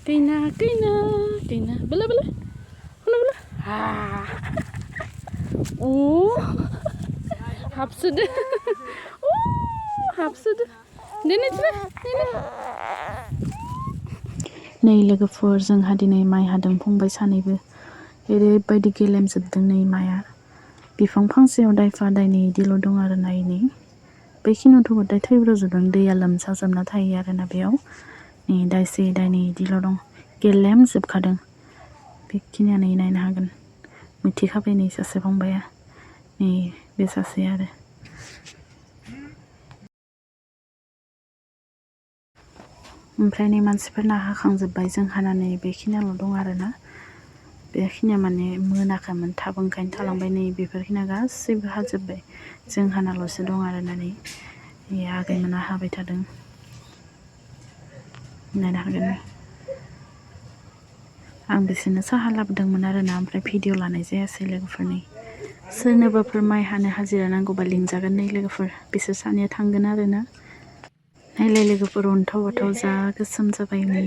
Gina, bela bela, oh, hapsudu, oh, hapsudu, dene. नै लोगोफोर जोंहा दिनै माइ हादों फंबाय सानैबो ओरैबायदि गेलेमजोबदों नै माइआ बिफां फांसेयाव दायफा दायनै इदिल' दं आरो ना इनै बेखिनियावथ' गदाय थैब्रजोबदों दैया लोमसावजोबना थायो आरोना बेयाव नै दायसे दायनै इदिल' दं गेलेमजोबखादों बेखिनियानो नायनो हागोन मिथिखाबाय नै सासे फंबाया नै बे सासे आरो ओमफ्राय नै मानसिफोरना हाखांजोब्बाय जों हानानै बेखिनियाल' दं आरोना बेखिनिया माने मोनाखैमोन थाब ओंखायनो थालांबाय नै बेफोरखिनिया गासैबो हाजोब्बाय जों हानाल'सो दं आरोना नै आगैमोना हाबाय थादों नायनो हागोन आं बिसोरनो साहा लाबोदोंमोन आरोना ओमफ्राय भिडिअ लानाय जायासै लोगोफोरनि सोरनोबाफोर माइ हानो हाजिरा नांगौबा लिंजागोन नै लोगोफोर बिसोर सानैया थांगोन आरोना नायलाय लोगोफोर अन्थाव बाथाव जा गोसोम जाबाय नै